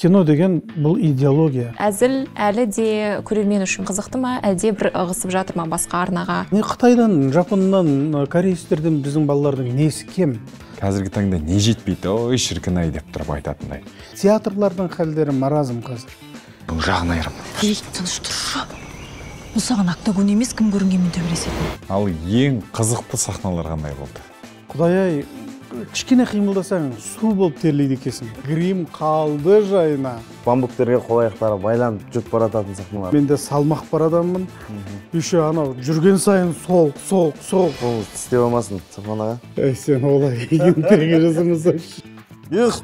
Кино деген бұл идеология. Әзіл әлі де көрермен үшін қызықты ма, әлде бір ығысып жатыр ма басқа арнаға? Қытайдан, Жапоннан, корейстерден біздің балалардың несі кем? Қазіргі таңда не жетпейді, ой шіркін-ай деп тұрып айтатындай. Театрлардың халдері маразм қазір. Бұл жағын айырым. Тыныш тұршы. Бұл саған октагон емес, кім көрінгенмен төбелеседі. Ал ең қызықты сахналар қандай болды? Құдай-ай, кішкене қимылдасаң су болып терлейді екенсің. Грим қалды жайына. Бамбуктерге қол аяқтары байланып жүріп барататын сахналар. Мен де салмақ бар адаммын. Еще анау жүрген сайын сол. Ол тістеп алмасын, Сафон аға. Ей, сен олай ентеге жасамасайшы. Юх!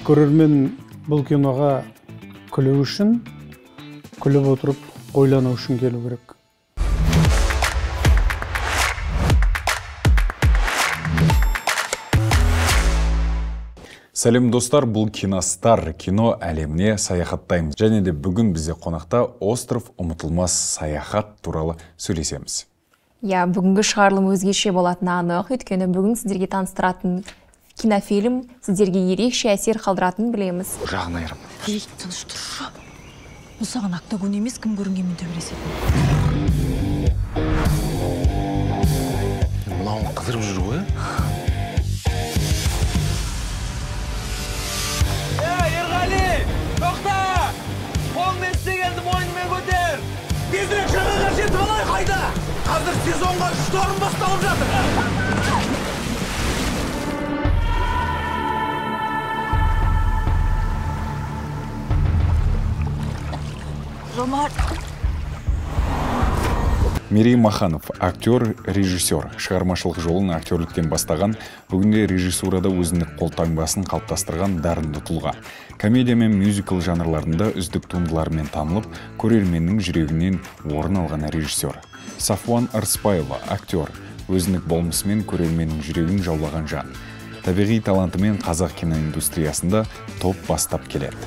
Көрермен бұл киноға күлу үшін, күліп отырып, ойлану үшін келу керек. Сәлем достар, бұл Киностар, кино әлеміне саяхаттаймыз. Және де бүгін бізде қонақта «Остров ұмытылмас саяхат» туралы сөйлесеміз. Я, бүгінгі шығарылым өзгеше болатыны анық, өйткені бүгін сіздерге таныстыратын кинофильм сіздерге ерекше әсер қалдыратынын білеміз. Жағын айырым. Тыныш тұршы. Бұл саған октагон емес, кім көрінгенмен төбелеседі. Мынауын қыдырып жүр ғой? Ерғали! Тоқта! Қолын естегенді мойнымен көтер! Тезірек жағаға жетіп алай қайда! Қазір сезонға шторм басталып жатыр! Жомарт! Мерей Маханов, актер, режиссер. Шығармашылық жолын актерліктен бастаған, бүгінде режиссурада өзіндік қолтаңбасын қалыптастырған дарынды тұлға. Комедия мен мюзикл жанрларында үздік туындыларымен танылып, көрерменнің жүрегінен орын алған режиссер. Сафуан Арыспаева, актер, өзіндік болмысымен көрерменнің жүрегін жаулаған жан. Табиғи талантымен қазақ киноиндустриясында топ бастап келеді.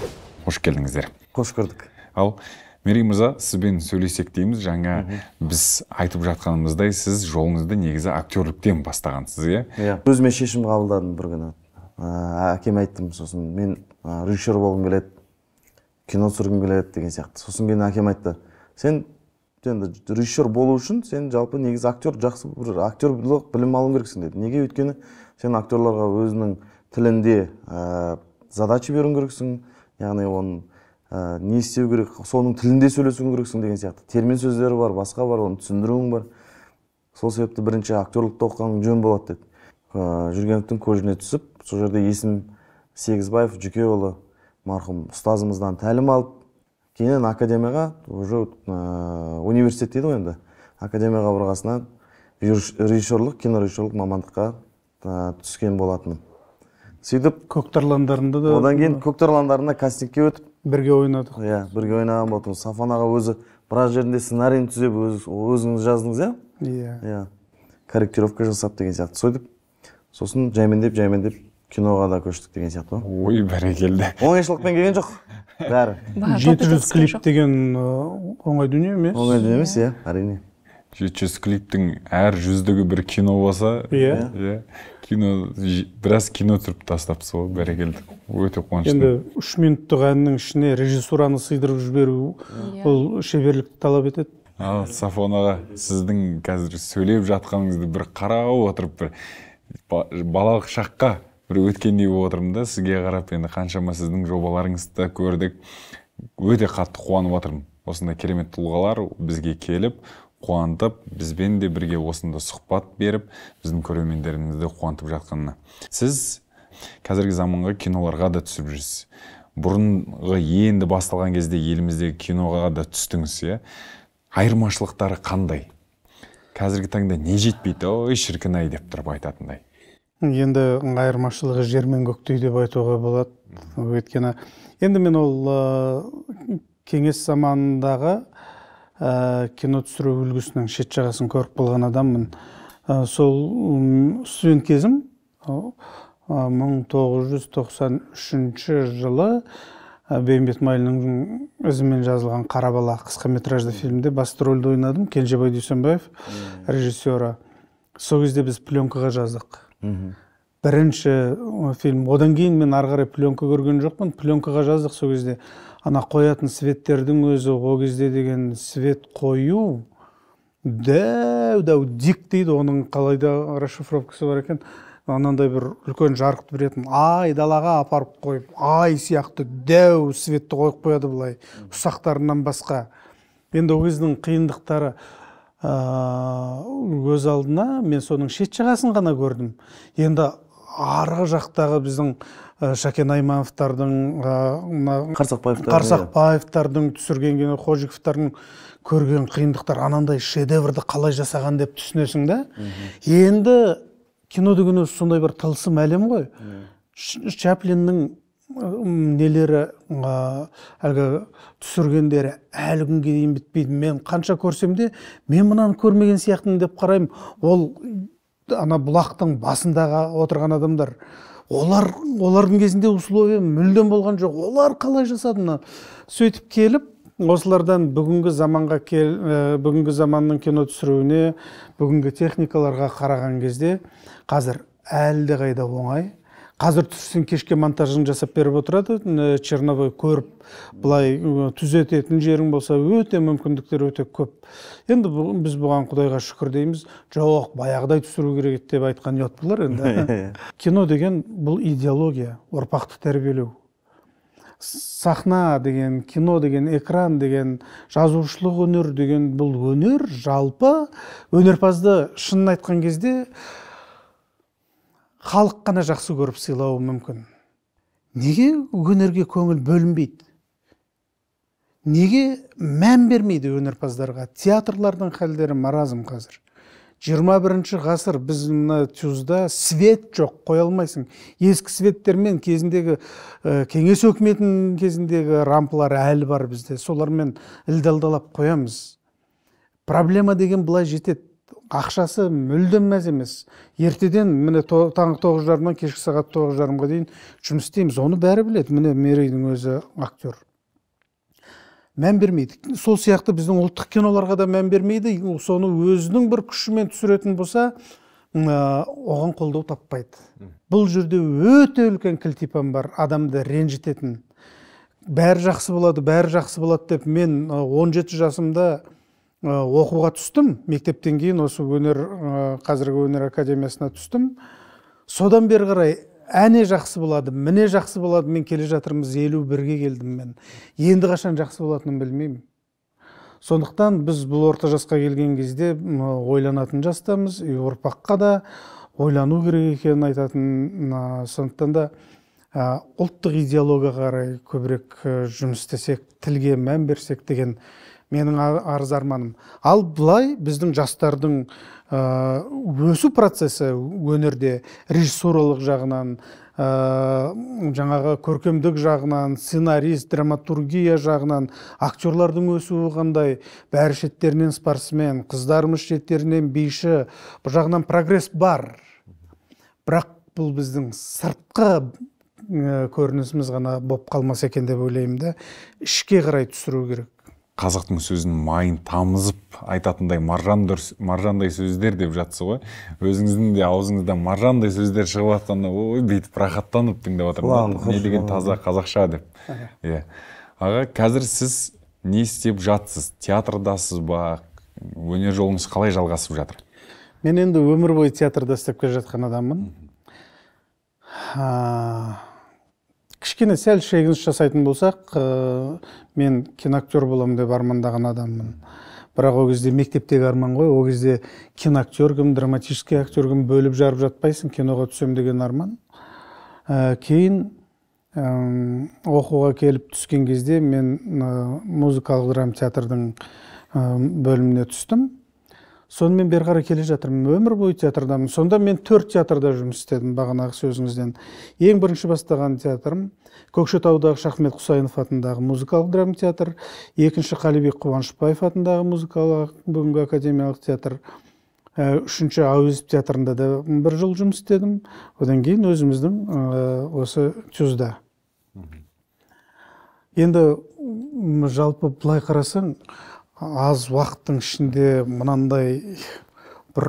Қош келдіңіздер. Қош көрдік. Ал Мерей мырза, сізбен сөйлесек дейміз, жаңа біз айтып жатқанымыздай, сіз жолыңызды негізі актерліктен бастағансыз, иә? Өзіме шешім қабылдадым бір күні. Әкем айттым, сосын мен режиссер болғым келеді, кино түсіргім келеді деген сияқты. Сосын кейін әкем айтты, сен енді режиссер болу үшін сен жалпы негізі жақсы бір актерлық білім алуың керексің деді. Неге? Өйткені сен актерларға өзінің тілінде задача беруің керексің, яғни оның не істеу керек, соның тілінде сөйлесуің керексің деген сияқты. Термин сөздері бар, басқа бар, оны түсіндіруің бар. Сол себепті бірінші актерлікті оқығаның жөн болады деді. Жүргеновтың көзіне түсіп, сол жерде есім Сегізбаев Жүкеұлы марқұм ұстазымыздан тәлім алып, кейін академияға, уже университет дейді ғой енді, академияға барғасына режиссерлік, кинорежиссерлік мамандыққа түскен болатыным. Сөйтіп, Көктарландарында да... Одан кейін Көктарландарында кастингке өтіп, бірге ойнадық. Бірге ойнаған болдым. Сафон аға өзі біраз жерінде сценарийін түзеп, өзіңіз жаздыңыз, Иә. Корректировка жасап деген сияқты. Сөйтіп, сосын жаймендеп киноға да көштік деген сияқты. Ой, бәрекелді. Оңайшылықпен келген жоқ. Бәрі. 700 клип деген оңай дүние емес? Оңай дүние емес, әрине. 700 клиптің әр жүздігі бір кино болса, біраз кино түріп тастапсы ғой, бәрекелді. Өте қуаныштымын. Енді 3 минуттық әннің ішіне режиссураны сыйдырып жіберу, ол шеберлікті талап етеді. Ал Сафон аға, сіздің қазір сөйлеп жатқаныңызды бір қарап отырып, бір балалық шаққа бір өткендей отырмын да, сізге қарап, енді қаншама сіздің жобаларыңызды көрдік, өте қатты қуанып отырмын. Осындай керемет тұлғалар бізге келіп, қуантып, бізбен де бірге осында сұхбат беріп, біздің көрермендерімізді қуантып жатқанына. Сіз қазіргі заманға киноларға да түсіп жүрсіз. Бұрынғы енді басталған кезде еліміздегі киноға да түстіңіз, айырмашылықтары қандай? Қазіргі таңда не жетпейді, ой шіркін-ай деп тұрып айтатындай. Енді айырмашылығы жер мен көктей деп айтуға болады. Өйткені енді мен ол кеңес заманындағы кино түсіру үлгісінің шет жағасын көріп болған адаммын. Сол студент кезім 1993 жылы Бейімбет Майлиннің өзімен жазылған «Қарабала» қысқа метражды фильмде басты рөлді ойнадым. Кенжебай Дүйсенбаев режиссері. сол кезде біз пленкаға жаздық. Бірінші фильм. Одан кейін мен ары қарай пленка көрген жоқпын. Пленкаға жаздық сол кезде. Ана қоятын светтердің өзі, ол кезде деген свет қою, дәу дик дейді, оның қалайда расшифровкасы бар екен. Анандай бір үлкен жарықты беретін, ай далаға апарып қойып, ай сияқты дәу светті қойып қояды бұлай, ұсақтарынан басқа. Енді ол кездің қиындықтары өз алдына мен соның шет жағасын ғана көрдім. Енді арғы жақтағы біздің Шакен Аймановтардың, Қарсақбаевтардың түсірген кино, Қожиковтардың көрген қиындықтар, анандай шедеврді қалай жасаған деп түсінесің да. Енді кино деген өзі сондай бір тылсым әлем ғой. Чаплиннің нелері, әлгі түсіргендері әлі күнге дейін бітпейді. Мен қанша көрсем де, мен мынаны көрмеген сияқтымын деп қараймын. Ол ана бұлақтың басындағы отырған адамдар, олардың кезінде условия мүлдем болған жоқ. Олар қалай жасады? Сөйтіп келіп, осылардан бүгінгі заманның кино түсіруіне, бүгінгі техникаларға қараған кезде қазір әлде қайда оңай. Қазір түсірсең кешке монтажын жасап беріп отырады. Черновой көріп, бұлай түзететін жерің болса, өте мүмкіндіктер өте көп. Енді біз бұған Құдайға шүкір дейміз. Жоқ, баяғыдай түсіру керек деп айтқан ұят болар енді. Кино деген бұл идеология, ұрпақты тәрбиелеу. Сахна деген, кино деген, экран деген, жазушылық өнер деген бұл өнер, жалпы өнерпазды шынын айтқан кезде халық қана жақсы көріп сыйлауы мүмкін. Неге өнерге көңіл бөлінбейді? Неге мән бермейді өнерпаздарға? Театрлардың халдері маразым қазір. 21 ғасыр біздің Тюзда свет жоқ, қоя алмайсың. Ескі светтермен кезіндегі кеңес өкіметінің кезіндегі рампылар әлі бар бізде. Солармен ілдалдалап қоямыз. Проблема деген былай жетеді. Ақшасы мүлдем мәз емес. Ертеден міне таңғы 9:30-нан кешкі сағат 9:30-ға дейін жұмыс істейміз. Оны бәрі біледі. Міне Мерейдің өзі актер. Мән бермейді. Сол сияқты біздің ұлттық киноларға да мән бермейді. Соны өзінің бір күшімен түсіретін болса, оған қолдау таппайды. Бұл жерде өте үлкен кілтипан бар, адамды ренжітетін. Бәрі жақсы болады деп мен 17 жасымда оқуға түстім. Мектептен кейін осы қазіргі өнер академиясына түстім. Содан бері қарай әне жақсы болады, міне жақсы болады, мен келе жатырмыз, 51-ге келдім мен. Енді қашан жақсы болатынын білмеймін. Сондықтан біз бұл орта жасқа келген кезде ойланатын жастамыз, ұрпаққа да ойлану керек екенін айтатын. Сондықтан да ұлттық идеологияға қарай көбірек жұмыс істесек, тілге мән берсек деген менің арыз арманым. Ал бұлай біздің жастардың өсу процесі өнерде режиссуралық жағынан, жаңағы көркемдік жағынан, сценарист, драматургия жағынан, актерлардың өсуі қандай, бәрі шеттерінен спортсмен, қыздарымыз шеттерінен биші, бұл жағынан прогресс бар. Бірақ бұл біздің сыртқы көрінісіміз ғана боп қалмаса екен деп ойлаймын да, ішке қарай түсіру керек. Қазақтың сөзін майын тамызып айтатындай маржандай сөздер деп жатсы ғой. Өзіңіздің де аузыңыздан маржандай сөздер шығып жатқанда, ой, бүйтіп рахаттанып тыңдап отырмын. Не деген таза қазақша деп. Аға, қазір сіз не істеп жатсыз? Театрдасыз ба? Өнер жолыңыз қалай жалғасып жатыр? Мен енді өмір бойы театрда істеп келе жатқан адаммын. Кішкене сәл шегініс жасайтын болсақ, мен киноактер боламын деп армандаған адаммын. Бірақ ол кезде мектептегі арман ғой, ол кезде киноактер кім, драматический актер кім бөліп жарып жатпайсың, киноға түсем деген арман. Кейін оқуға келіп түскен кезде мен музыкалық драма театрдың бөліміне түстім. Сонымен бері қарай келе жатырмын, өмір бойы театрдамын. Сонда мен 4 театрда жұмыс істедім бағанағы сөзіңізден. Ең бірінші бастаған театрым Көкшетаудағы Шахмет Құсайынов атындағы музыкалық драма театр, екінші Қалибек Қуанышбаев атындағы музыкалық бүгінгі академиялық театр, үшінші Әуезов театрында да 1 жыл жұмыс істедім. Одан кейін өзіміздің осы Тюзда. Енді жалпы былай қарасаң, аз уақыттың ішінде мынандай бір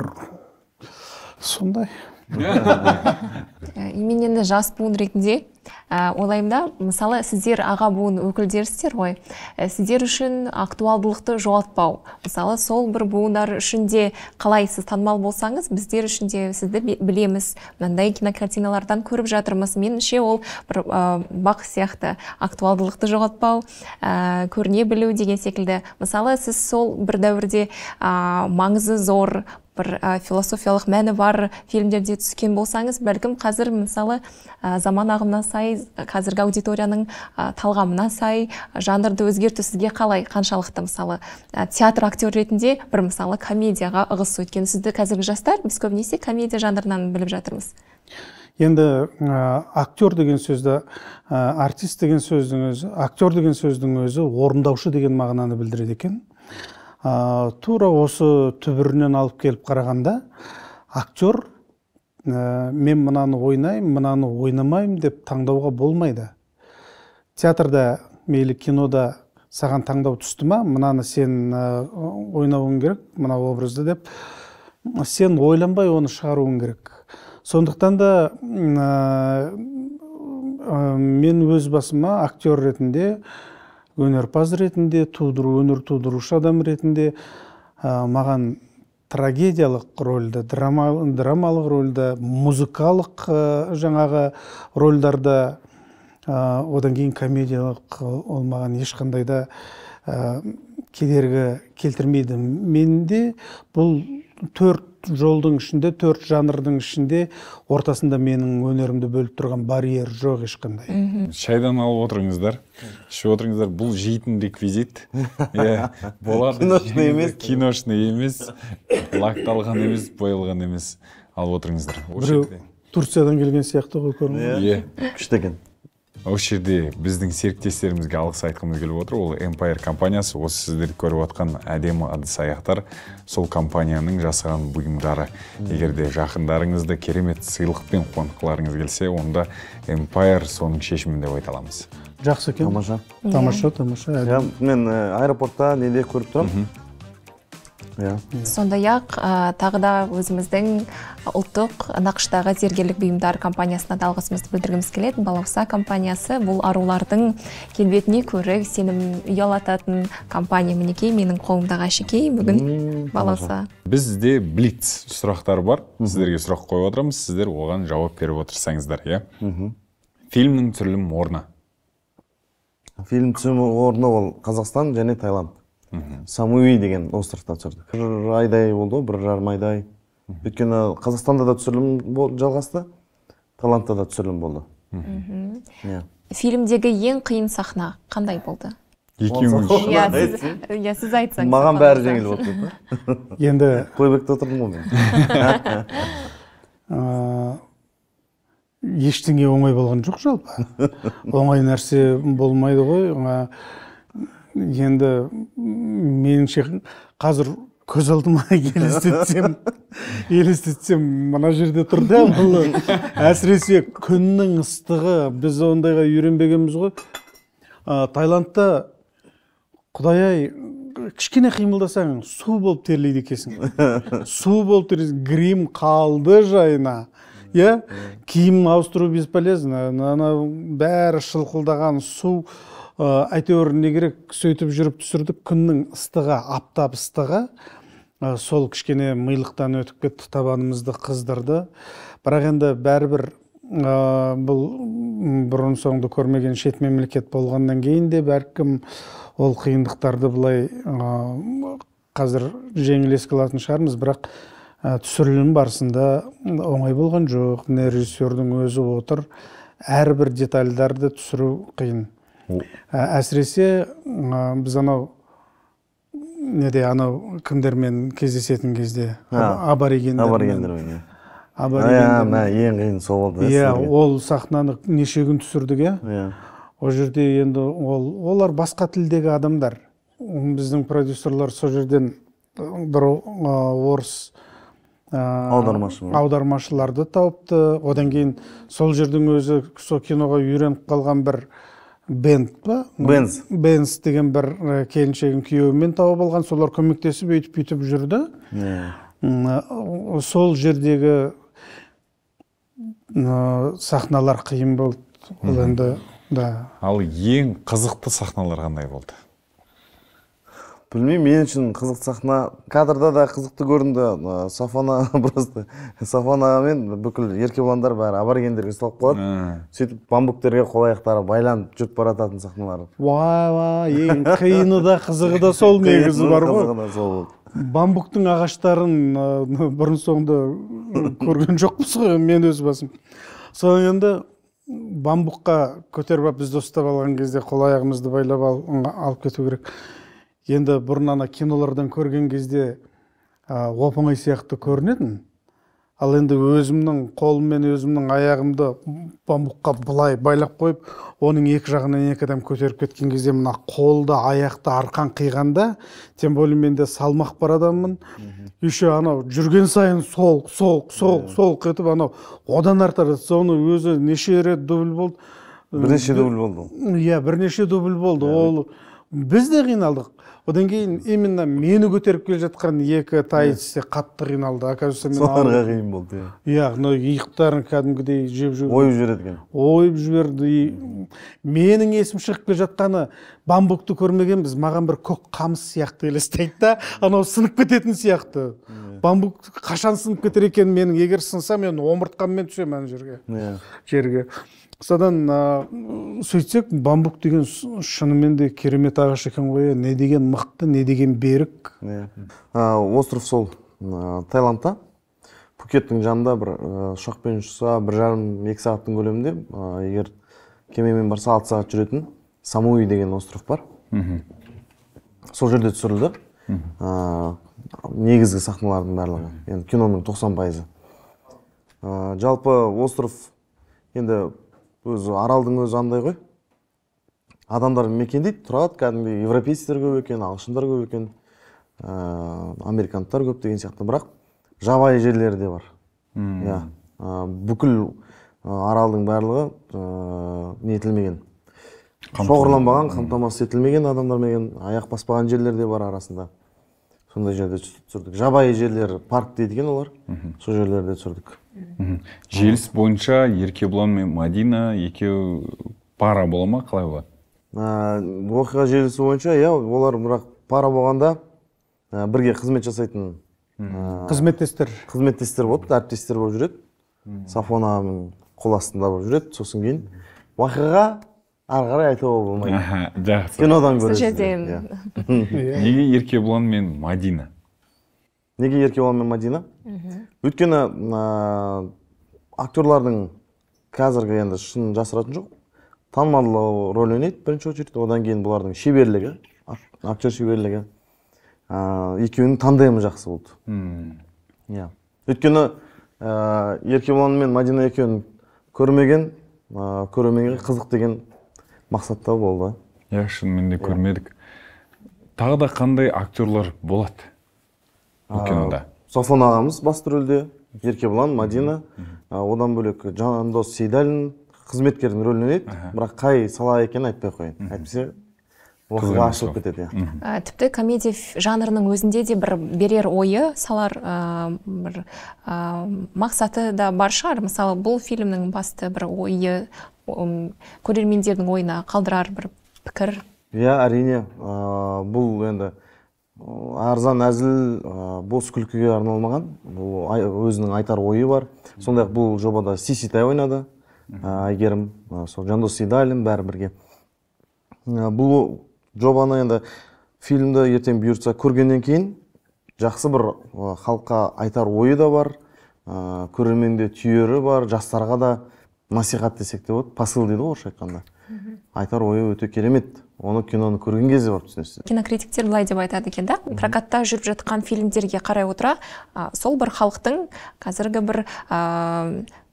Сондай. Мен енді жас буын ретінде ойлаймын да, мысалы сіздер аға буын өкілдерісіздер ғой, сіздер үшін актуалдылықты жоғалтпау, мысалы сол бір буындар үшін де қалай сіз танымал болсаңыз, біздер үшін де сізді білеміз, мынандай кинокартиналардан көріп жатырмыз. Меніңше ол бір бақ сияқты актуалдылықты жоғалтпау, көріне білу деген секілді. Мысалы сіз сол бір дәуірде маңызы зор, бір философиялық мәні бар фильмдерде түскен болсаңыз, бәлкім қазір мысалы заман ағымына сай, қазіргі аудиторияның талғамына сай жанрды өзгерту сізге қалай, қаншалықты? Мысалы театр актер ретінде бір мысалы комедияға ығысу, өйткені сізді қазіргі жастар біз көбінесе комедия жанрынан біліп жатырмыз. Енді актер деген сөзді, артист деген сөздің өзі, актер деген сөздің өзі орындаушы деген мағынаны білдіреді екен. Тура осы түбірінен алып келіп қарағанда, актер мен мынаны ойнаймын, мынаны ойнамаймын деп таңдауға болмайды. Театрда, мейлі кинода саған таңдау түсті ма, мынаны сен ойнауың керек, мына образды деп, сен ойланбай оны шығаруың керек. Сондықтан да мен өз басыма актер ретінде, өнерпаз ретінде, өнер тудырушы адам ретінде маған трагедиялық рөлді, драмалық рөлді, музыкалық жаңағы рөлдерді, одан кейін комедиялық ол маған ешқандай да кедергі келтірмейді. Менде бұл 4 жолдың ішінде, 4 жанрдың ішінде ортасында менің өнерімді бөліп тұрған барьер жоқ ешқандай. Шайдан алып отырыңыздар, ішіп отырыңыздар, бұл жейтін реквизит. Болады. Киношный емес. Киношный емес, лакталған емес, боялған емес. Алып отырыңыздар. Біреу Турциядан келген сияқты ғой көрінеді. Күшті екен. Осы жерде біздің серіктестерімізге алғыс айтқымыз келіп отыр. Ол Empire компаниясы, осы сіздерді көріп отқан әдемі ыдыс-аяқтар сол компанияның жасаған бұйымдары. Егер де жақындарыңызды керемет сыйлықпен қуантқыларыңыз келсе, онда Empire соның шешімін деп айта аламыз. Жақсы екен. Тамаша. Тамаша. Мен аэропортта неде көріп тұрмын. Сондай-ақ тағы да өзіміздің ұлттық нақыштағы зергерлік бұйымдар компаниясына да алғысымызды білдіргіміз келеді. Балауса компаниясы бұл арулардың келбетіне көрік сенім ұялататын компания. Мінекей менің қолымдағы әшекей бүгін Балауса. Бізде блиц сұрақтар бар. Сіздерге сұрақ қойып отырамыз, сіздер оған жауап беріп отырсаңыздар, иә? Фильмнің түсірілім орны. Фильм түсірілім орны ол Қазақстан және Таиланд. Самуи деген островта түсірді. Бір айдай болды, 1,5 айдай. Өйткені Қазақстанда да түсірілім жалғасты, Таиландта да түсірілім болды. Фильмдегі ең қиын сахна қандай болды? Екеуіңіз. Сіз айтсаңыз. Маған бәрі жеңіл болды. Енді Қойбекте отырдым ғой мен. Ештеңе оңай болған жоқ жалпы. Оңай нәрсе болмайды ғой. Енді меніңше қазір көз алдыма елестетсем мына жерде тұр да, әсіресе күннің ыстығы, біз ондайға үйренбегенбіз ғой. Таиландта Құдай-ай, кішкене қимылдасаң су болып терлейді екенсің. Су болып терлейді, грим қалды жайына. Киім ауыстыру бесполезно, бәрі шылқылдаған су. Әйтеуір не керек, сөйтіп жүріп түсірдік, күннің ыстығы, аптап ыстығы, сол кішкене мийлықтан өтіп кетті, табанымызды қыздырды. Бірақ енді бәрібір бұл бұрын соңды көрмеген шет мемлекет болғаннан кейін де бәлкім ол қиындықтарды былай қазір жеңілес қылатын шығармыз, бірақ түсірілім барысында оңай болған жоқ. Режиссердің өзі отыр, әрбір детальдарды түсіру қиын. Әсіресе біз анау кімдермен кездесетін кезде Аборигендермен. Ең қиын сол болды. Ол сахнаны неше күн түсірдік, ол жерде енді олар басқа тілдегі адамдар. Біздің продюсерлар сол жерден бір орыс аудармашыларды тауыпты. Одан кейін сол жердің өзі сол киноға үйреніп қалған бір Бенз деген бір келіншегін күйеуімен тауып алған, солар көмектесіп өйтіп жүрді. сол жердегі сахналар қиын болды. Ол енді да. Ал ең қызықты сахналар қандай болды? Білмеймін, мен үшін қызықты сахна кадрда да қызықты көрінді. Сафана просто Сафанамен бүкіл еркебұландар бәрі аборигендерге ұсталып қалады. Сөйтіп бамбуктерге қол аяқтары байланып жүріп барататын сахналар. Вай, ең қиыны да қызығы да сол негізі бар ғой. Бамбуктың ағаштарын бұрын соңды көрген жоқпыз ғой, мен өз басым. Содан енді бамбукқа көтеріп алып бізді ұстап алған кезде қол аяғымызды байлап алып кету керек. Енді бұрын ана кинолардан көрген кезде оп-оңай сияқты көрінетін. Ал енді өзімнің қолым мен өзімнің аяғымды бамбукқа былай байлап қойып, оның екі жағынан екі адам көтеріп кеткен кезде мына қолды, аяқты арқан қиғанда, тем более мен де салмақ бар адаммын. Еще анау жүрген сайын сол кетіп, анау одан артар. Соны өзі неше рет дубль болды. Бірнеше дубль болды. Иә, бірнеше дубль болды. Ол біз де қиналдық. Одан кейін именно мені көтеріп келе жатқан екі тайцы қатты қиналды. Оказывается, мен соларға қиын болды. Иә, иықтарын кәдімгідей жеп жүрді. Ойып жібереді. Ойып жіберді. Менің есім шығып келе жатқаны бамбукты көрмегенбіз. Маған бір көк қамыс сияқты елестейді да, анау сынып кететін сияқты. Бамбук қашан сынып кетер екен, менің егер сынса, мен омыртқаммен түсемін ана жерге. Содан сөйтсек, бамбук деген шынымен де керемет ағаш екен ғой. Не деген мықты, не деген берік. Остров сол Таиландта, Пхукеттің жанында бір ұшақпен ұшса 1,5-2 сағаттың көлемінде, егер кемемен барса 6 сағат жүретін Самуи деген остров бар. Сол жерде түсірілді. Негізгі сахналардың барлығы, енді киноның 90%. Жалпы остров енді өзі аралдың өзі андай ғой. Адамдар мекендейді, тұрады, кәдімгі европейцтер көп екен, ағылшындар көп екен, американдықтар көп деген сияқты, бірақ жабайы жерлері де бар. Бүкіл аралдың барлығы нетілмеген. Шоғырланбаған, қамтамасыз етілмеген адамдармен аяқ баспаған жерлер де бар арасында. Сондай жерде түсірдік. Жабайы жерлер, парк дейді екен олар. Сол жерлерде түсірдік. Желіс бойынша Еркебұлан мен Мадина екеу пара бола ма, қалай болады? Оқиға желісі бойынша, олар бірақ пара болғанда бірге қызмет жасайтын қызметтестер болып, әріптестер болып жүреді. Сафонаның қол астында болып жүреді. Сосын кейін оқиға ары қарай айтуға болмайды. Жақсы. Кинодан көресіз. Неге Еркебұлан мен Мадина? Неге Еркебұлан мен Мадина? Өйткені актерлардың қазіргі енді шын жасыратын жоқ. Танымал рөл ойнайды бірінші очередь, одан кейін бұлардың шеберлігі, актер шеберлігі, екеуінің тандемі жақсы болды. Өйткені Еркебұлан мен Мадина екеуін көрмеген, көрерменге қызық деген мақсатта болды. Шынымен де көрмедік. Тағы да қандай актерлар болады бұл кинода? Сафон ағамыз басты рөлде, Еркебұлан, Мадина, одан бөлек Жандос Сейдалин қызметкердің рөлін ойнайды, бірақ қай сала екенін айтпай қояйын. Әйтпесе оқиға ашылып кетеді. Тіпті комедия жанрының өзінде де бір берер ойы, салар бір мақсаты да бар шығар. Мысалы, бұл фильмнің басты бір ойы, көрермендердің ойына қалдырар бір пікір. Әрине, бұл енді арзан әзіл, бос күлкіге арналмаған, өзінің айтар ойы бар. Сондай-ақ бұл жобада Сиситай ойнады, Айгерім, Жандос Сейдалин бәрі бірге. Бұл жобаны енді фильмді ертең бұйыртса көргеннен кейін жақсы бір халыққа айтар ойы да бар, көрерменде түйері бар, жастарға да насихат десек те болады, посыл дейді орысша айтқанда. Айтар ойы өте керемет. Оны киноны көрген кезде барып түсінесіз. Кинокритиктер былай деп айтады екен, да? Прокатта жүріп жатқан фильмдерге қарай отыра, сол бір халықтың қазіргі бір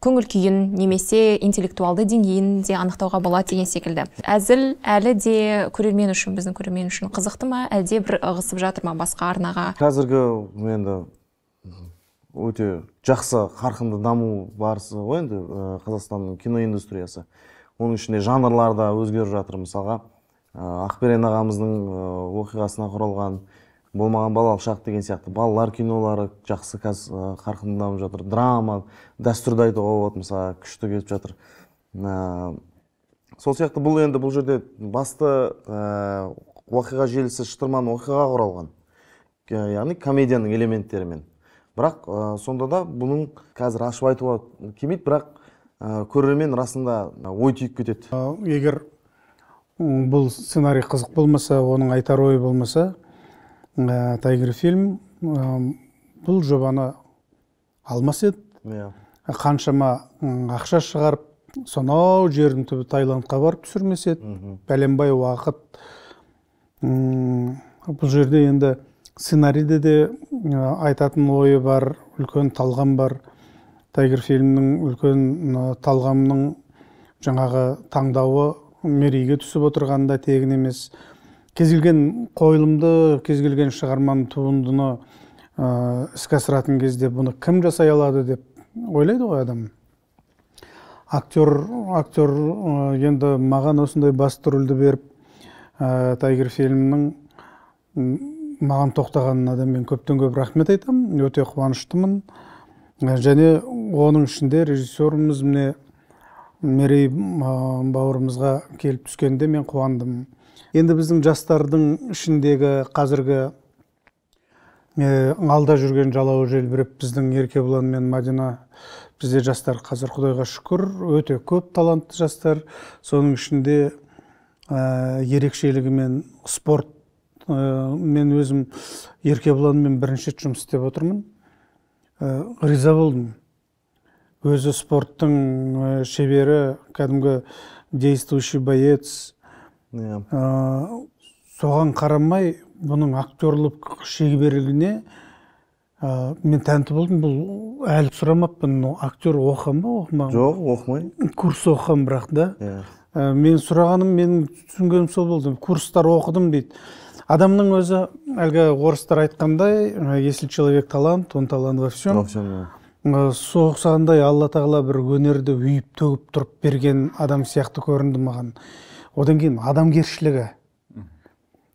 көңіл күйін немесе интеллектуалды деңгейін де анықтауға болады деген секілді. Әзіл әлі де көрермен үшін, біздің көрермен үшін қызықты ма, әлде бір ығысып жатыр ма басқа арнаға? Қазіргі енді өте жақсы қарқынды даму барысы ғой енді Қазақстанның киноиндустриясы. Оның ішінде жанрлар да өзгеріп жатыр. Мысалға, Ақберен ағамыздың оқиғасына құралған болмаған балалық шақ деген сияқты балалар кинолары жақсы қазір қарқынды дамып жатыр. Драма, дәстүрді айтуға болады, мысалы, күшті кетіп жатыр. Сол сияқты бұл енді бұл жерде басты оқиға желісі шытырман оқиғаға құралған. Яғни комедияның элементтерімен. Бірақ сонда да бұның қазір ашып айтуға келмейді, бірақ көрермен расында ой түйіп кетеді. Егер бұл сценарий қызық болмаса, оның айтар ойы болмаса, Тайгер фильм бұл жобаны алмас еді. Қаншама ақша шығарып, сонау жердің түбі Таиландқа барып түсірмес еді. Бәленбай уақыт. Бұл жерде енді сценарийде де айтатын ойы бар, үлкен талғам бар. Тайгер фильмнің үлкен талғамның жаңағы таңдауы мерейге түсіп отырғанда тегін емес. Кез келген қойылымды, кез келген шығарманы, туындыны іске асыратын кезде бұны кім жасай алады деп ойлайды ғой адам. Актер енді маған осындай басты рөлді беріп, Тайгер фильмнің маған тоқтағанына да мен көптен көп рахмет айтам, өте қуаныштымын. Және оның ішінде режиссеріміз міне Мерей бауырымызға келіп түскенде мен қуандым. Енді біздің жастардың ішіндегі қазіргі алда жүрген жалауы желбіреп біздің Еркебұлан мен Мадина, бізде жастар қазір Құдайға шүкір, өте көп талантты жастар. Соның ішінде ерекшелігімен спорт, мен өзім Еркебұланмен бірінші жұмыс істеп отырмын. Риза болдым. Өзі спорттың шебері, кәдімгі действующий боец. Соған қарамай, бұның актерлік шеберлігіне мен тәнті болдым. Бұл әлі сұрамаппын, актер оқыған ба, оқымаған? Жоқ, оқымай. Курс оқыған бірақ да. Мен сұрағаным, менің түсінгенім сол болды. Курстар оқыдым дейді. Адамның өзі, әлгі орыстар айтқандай, если человек талант, он талант во всем. Соғысағандай Алла тағала бір өнерді үйіп төгіп тұрып берген адам сияқты көрінді маған. Одан кейін адамгершілігі.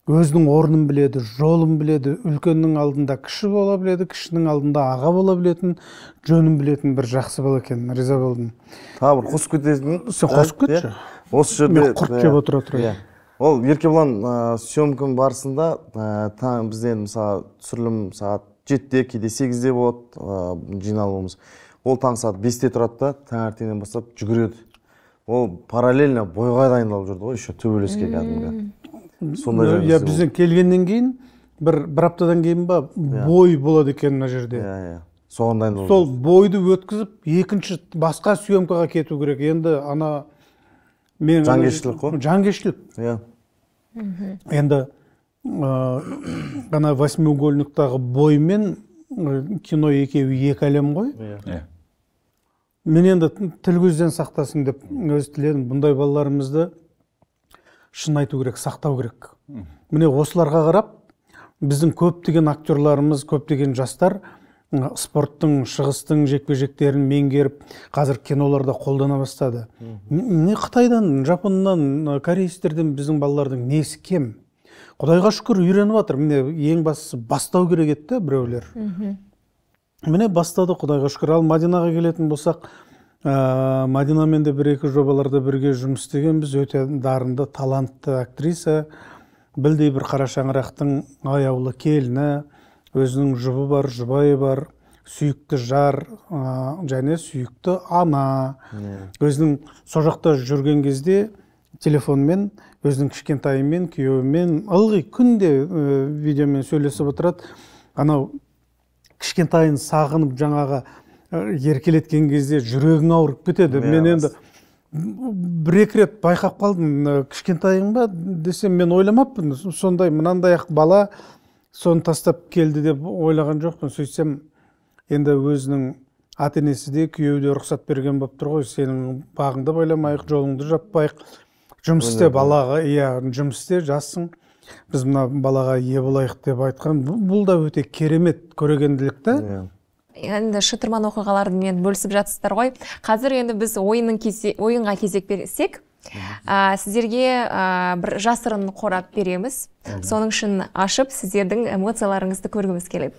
Өзінің орнын біледі, жолын біледі, үлкеннің алдында кіші бола біледі, кішінің алдында аға бола білетін, жөнін білетін бір жақсы бала екен. Риза болдым. Тағы бір қосып кетесің? Сен қосып кетші. Осы жерде мен құрт жеп отыра. Ол Еркебұлан съемканың барысында бізде мысалы түсірілім сағат 7-де, кейде 8-де болады жиналуымыз. Ол таң сағат 5-те тұрады да, таңертеңнен бастап жүгіреді. Ол параллельно бойға дайындалып жүрді ғой, еще төбелеске кәдімгі. Бізден келгеннен кейін, бір аптадан кейін ба, бой болады екен мына жерде. Соған дайындалып. Сол бойды өткізіп, екінші басқа съемкаға кету керек. Енді ана мен жанкештілік қой. Жанкештілік. Енді ғана восьмиугольниктағы бой мен кино екеуі екі әлем ғой. Мен енді тіл көзден сақтасын деп өз тіледім. Бұндай балаларымызды шын айту керек, сақтау керек. Міне осыларға қарап, біздің көптеген актерларымыз, көптеген жастар спорттың, шығыстың жекпе-жектерін меңгеріп, қазір киноларда қолдана бастады. Не Қытайдан, Жапоннан, корейстерден біздің балалардың несі кем? Құдайға шүкір үйреніп жатыр. Міне ең бастысы бастау керек еді біреулер. Міне бастады, Құдайға шүкір. Ал Мадинаға келетін болсақ, Мадинамен де бір-екі жобаларда бірге жұмыс істеген, біз өте дарынды, талантты актриса, білдей бір қара шаңырақтың аяулы келіні, өзінің жұбы бар, жұбайы бар, сүйікті жар және сүйікті ана. Өзінің со жақта жүрген кезде телефонмен, өзінің кішкентайымен, күйеуімен ылғи күнде видеомен сөйлесіп отырады. Анау кішкентайын сағынып жаңағы еркелеткен кезде жүрегің ауырып кетеді. Мен енді бір-екі рет байқап қалдым, кішкентайың ба десем, мен ойламаппын. Сондай мынандай бала соны тастап келді деп ойлаған жоқпын. Сөйтсем, енді өзінің ата-енесі де күйеуі де рұқсат берген болып тұр ғой, сенің бағыңды байламайық, жолыңды жаппайық, жұмыс істе балаға, жұмыс істе, жассың, біз мына балаға ие болайық деп айтқан. Бұл да өте керемет көрегенділік та. Енді шытырман оқиғаларды мен бөлісіп жатсыздар ғой. Қазір енді біз ойынға кезек берсек, Сіздерге бір жасырын қорап береміз. Соның үшін ашып, сіздердің эмоцияларыңызды көргіміз келеді.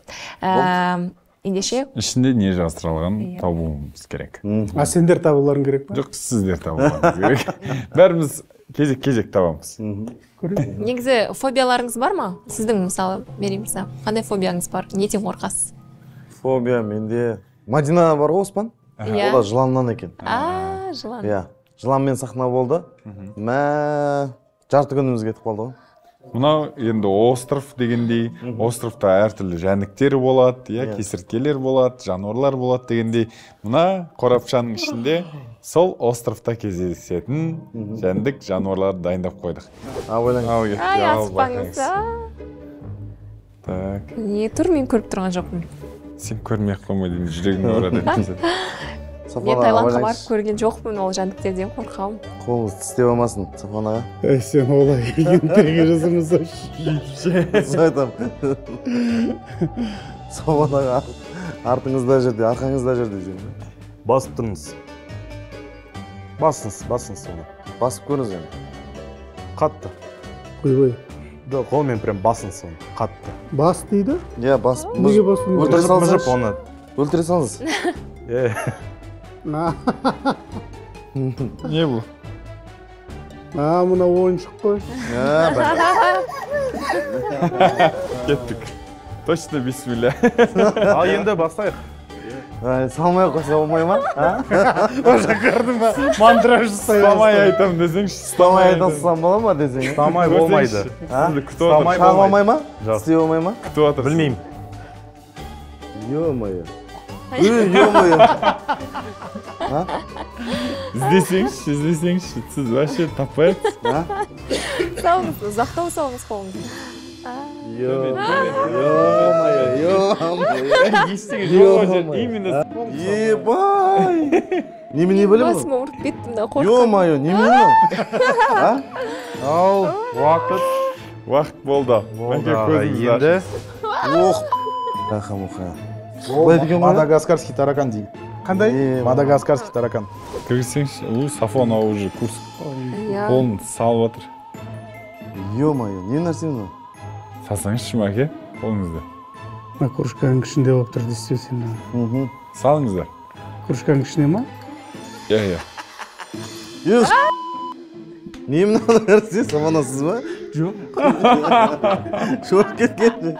Ендеше? Ішінде не жасырылған табуымыз керек. Сендер табуларың керек па? Жоқ, сіздер табуларыңыз керек. Бәріміз кезек табамыз. Негізі фобияларыңыз бар ма? Сіздің мысалы берейміз. Қандай фобияңыз бар? Неден қорқасыз? Фобия менде Мадина бар ғой, Оспан? Ол да жыланнан екен. Жылан. Иә, жыланмен сахна болды. Жарты күніміз кетіп қалды ғой. Мынау енді остров дегендей, островта әртүрлі жәндіктер болады, кесірткелер болады, жануарлар болады дегендей. Мына қорапшаның ішінде сол островта кездесетін жәндік жануарларды дайындап қойдық. Аспаңыз. Так. Не тұр, мен көріп тұрған жоқпын. Сен көрмей-ақ қоймай дейін, жүрегің ауырады. Мен Таиландқа барып көрген жоқпын, ол жәндіктерден қорқамын. Қолыңыз тістеп алмасын, Сафан аға. Сен олай егентерге жасырмаса. Айтам. Сафан аға, артыңызда жерде, арқаңызда жерде жүрмін. Басып тұрыңыз. Басыңыз соны. Басып көріңіз енді. Қатты. Қойбай. Қолмен прям басыңыз соны. Қатты. Бас дейді? Иә, бас. Неге басып? Өлтіре салыңыз. Мүжіп оны. Өлтіре салыңыз. Не бұл? Мына ойыншық қой. Кеттік. Точно бисмилля. Ал енді бастайық. Салмай қойса болмай ма? Оша көрдің ба? Мандраж жасай. Стамай айтам десеңші. Стамай айтасам бола ма десең? Стамай болмайды. Сізді күтіп отыр. Шағылмай ма? Істей болмай ма? Күтіп отыр. Білмеймін. Ё-моё. Ё-моё. Іздесеңші. Сіз вообще таппай атсыз. Салыңыз, ұзақтау салыңыз қолыңызды. Именно. Ебай! Немене білім бұл? Басыма ұрып кеттім да қорқам. Ё-моё, немене бұл? Ал, Уақыт болды. Енді Ох! Раха-муха. Бұлай деген ғой? Мадагаскарский таракан деймін. Қандай? Мадагаскарский таракан. Кіргізсеңші, Сафон ау уже курс қолын салып отыр. Ё-моё, не нәрсе мынау? Салсаңызшы мәке, қолыңызды. Кружканың ішінде болып тұр дейсіз сен. Салыңыздар. Кружканың ішіне ма? Иә. Еш! Не мынау нәрсе, саманасыз ба? Жоқ. Шорт кеткен.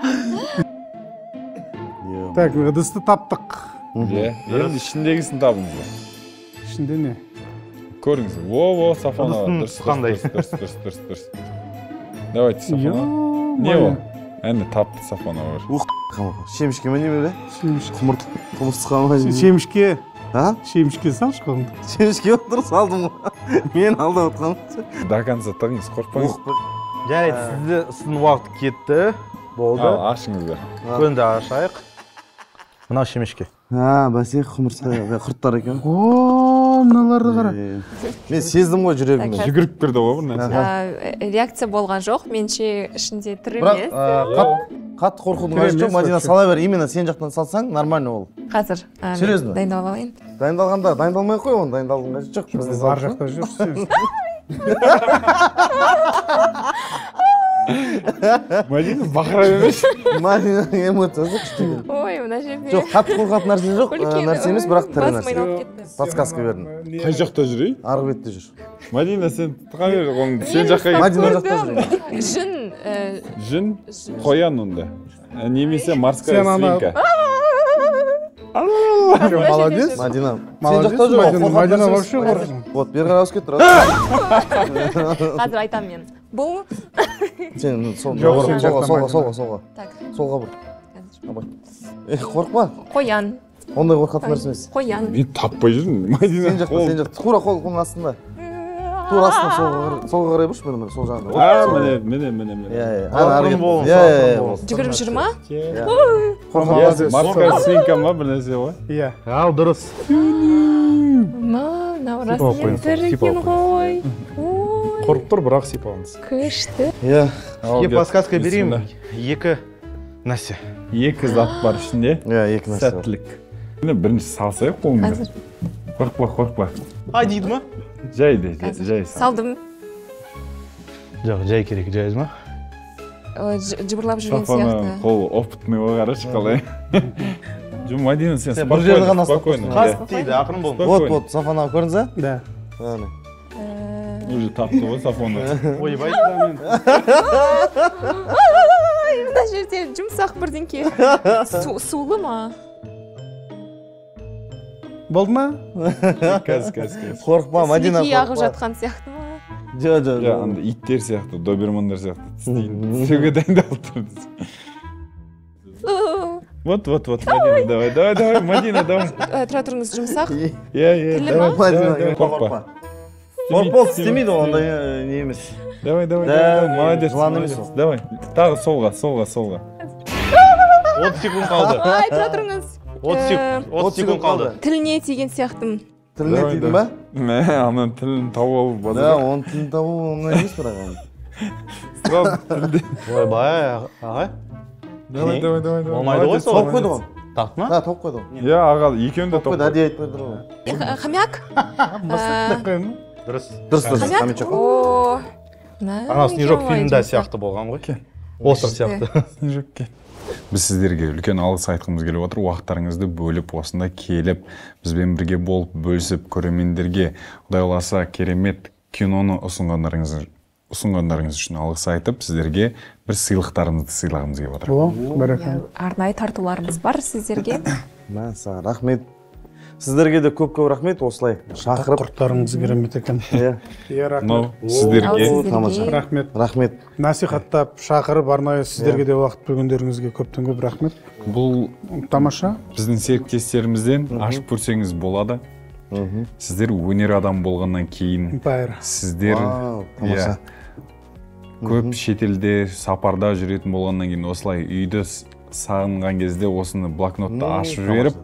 Так, ыдысты таптық. Иә, енді ішіндегісін табыңыздар. Ішінде не? Көріңіз. Во, Сафон ау. Ыдыстың қандай? Дұрыс. Давайте, Сафон ау. Не ол? Әні тапты Сафон ау. Ух, шемішке ме не біле? Құмыртысқа ма? Шемішке. Шемішке салшы қолыңды. Шемішке отыр салдым ғой. Мен алдап отқаным. До конца тығыңыз, қорқпаңыз. Жарайды, сіздің уақыт кетті. Болды. Ашыңыздар. Көнді ашайық. Мынау шемешке. Бәсе құмыртысқа құрттар екен. Мыналарды қара. Мен сездім ғой жүрегімді. Жүгіріп кірді ғой бір нәрсе. Реакция болған жоқ, менше ішінде тірі Бірақ емес. қатты қорқудың қажеті жоқ. Мадина сала бер, именно сен жақтан салсаң нормально ол. Қазір Серьезно? дайындалып алайын. Дайындалғанда, дайындалмай ақ қой оны, дайындалдың қажеті жоқ. Бізде Бар жақта жүрсің. Мадина бақыра емес. Мадинаның эмоциясы күшті екен. Ой, мына жерде. Жоқ, қатты қорқатын нәрсе жоқ, нәрсе емес, бірақ тірі Басым нәрсе. айналып кетті. Подсказка бердім. Қай жақта жүрей? Арғы бетте жүр. Мадина, сен тұға бер, сен жаққа Мадина жақта жүр. Жын қоян онда. Немесе морская свинка. Молодец. Мадина. Сен жақта жүр. Мадина вообще қорқын. Вот, бері қарай ауысып кетті. Қазір айтам мен. Бұл Сен солға. так, Солға бұр. Қорқпа. қоян. Ондай қорқатын нәрсе емес. Қоян. Мен таппай жүрмін. Мадина. Сен жақта. Тура қолың астында. Тура астына солға қарай бұршы, мені сол жағында. Жүгіріп жүр ма? Морская свинка ма бір нәрсе ғой? Иә. Ал, дұрыс. Мынау расымен тірі екен ғой. Қорқып тұр, бірақ сипалыңыз. Күшті. Сізге подсказка берейін. Екі нәрсе. Екі зат бар ішінде. Екі нәрсе. Сәттілік. Бірінші салсайық қолыңызды. Қорқпа. Ай дейді ма? Жай де, жай. Салдым. Жоқ, жай керек, жайыз ма? Жыбырлап жүрген Сафаны сияқты. қол опытныйға қарашы қалай. Жоқ, Мадина, сен бір жерді ғана спокойно. Қас дейді, ақырын болма. Вот, Сафан аға көрдіңіз, Да. Уже тапты ғой Сафаны. Ойбай. Мына жерде жұмсақ бірдеңке. Сулы ма? Болды ма? Қазір. Қорықпа, Мадина Сілекей ағып жатқан сияқты ма? Жоқ. Анда иттер сияқты, добермандар сияқты тістейін. Сөге дайындалып тұрды. Вот, Мадина, давай, Мадина, давай. Тұра тұрыңыз, жұмсақ. Иә, Тілі ма? Қорқпа. Қорқпа, істемейді, ондай не емес. Давай, молодец. Жылан емес ол. Давай, тағы солға. 30 секунд қалды. Ай, тұра тұрыңыз. 30 секунд қалды. Тіліне тиген сияқтымын. Тіліне тидің ба? Мә, анан тілін тауып алып Да, оның тілін табу оңай емес бірақ. Ойбай, ағай. Давай. Болмайды ғой сол. Тауып қойды ғой. Тақты ма? Да, тауып қойды ғой. Иә, аға, екеуін де Тауып қойды, тауып. әдейі айтып қойды ғой. Хомяк? Дұрыс. Дұрыс, Хомяк? қамечок. О. Ана снежок фильмда сияқты болған ғой. Остров сияқты. Снежокке. Біз сіздерге үлкен алғыс айтқымыз келіп отыр. Уақыттарыңызды бөліп, осында келіп, бізбен бірге болып, бөлісіп, көрермендерге Құдай қаласа керемет киноны ұсынғандарыңыз үшін алғыс айтып, сіздерге бір сыйлықтарымызды сыйлағымыз келіп отыр. О, бәрекелді. Арнайы тартуларымыз бар сіздерге. Мә, саған рахмет. Сіздерге де көп рахмет, осылай шақырып. Құрттарыңыз керемет екен. Иә, Мынау Рахмет. сіздерге тамаша. Рахмет. Насихаттап, шақырып, арнайы сіздерге де уақыт бөлгендеріңізге көптен көп рахмет. бұл Тамаша. біздің серіктестерімізден ашып көрсеңіз болады. Сіздер өнер адам болғаннан кейін Байыр. сіздер Тамаша. көп шетелде сапарда жүретін болғаннан кейін осылай үйді сағынған кезде осыны блокнотты ашып жіберіп,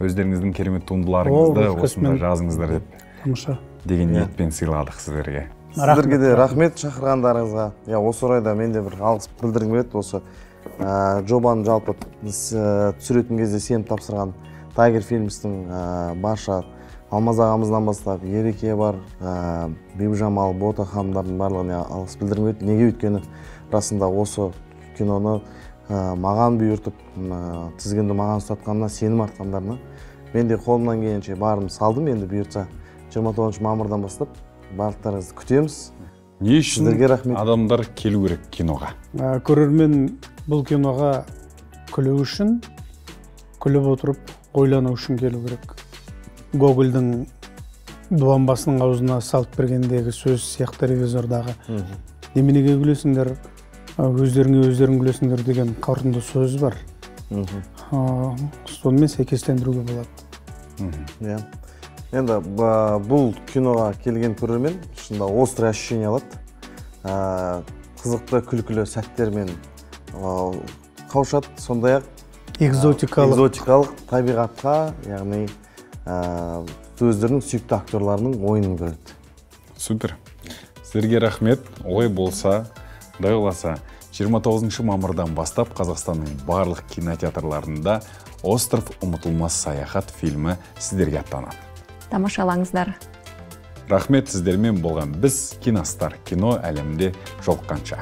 өздеріңіздің керемет туындыларыңызды осында жазыңыздар деп Тамаша. деген ниетпен сыйладық сіздерге. Сіздерге де рахмет шақырғандарыңызға. Осы орайда мен де бір алғыс білдіргім келеді. Осы жобаны жалпы түсіретін кезде сеніп тапсырған Тайгер Фильмстің барша Алмаз ағамыздан бастап Ереке бар, Бибіжамал, Бота ханымдардың барлығына алғыс білдіргім келеді. Неге өйткені расында осы киноны маған бұйыртып, тізгінді маған ұстатқанына сенім артқандарына мен де қолымнан келгенше барым салдым. Енді бұйыртса 29 мамырдан бастап барлықтарыңызды күтеміз. Не үшін Сіздерге рахмет. адамдар келу керек киноға? Көрермен бұл киноға күлу үшін, күліп отырып, ойлану үшін келу керек. Гогольдің дуанбасының аузына салып бергендегі сөз сияқты ревизордағы. Неменеге күлесіңдер, өздерің күлесіңдер деген қорытынды сөз бар. Сонымен сәйкестендіруге болады. Енді бұл киноға келген көрермен шында острый ощущение алады. Қызықты күлкілі сәттермен қаушады. Сондай-ақ экзотикалық табиғатқа, яғни өздерінің сүйікті актерларының ойынын көреді. Супер. Сіздерге рахмет. Олай болса, Құдай қаласа, 29 мамырдан бастап Қазақстанның барлық кинотеатрларында «Остров ұмытылмас саяхат» фильмі сіздерге аттанады. Тамашалаңыздар. Рахмет, сіздермен болған біз киностар кино әлемде жолыққанша.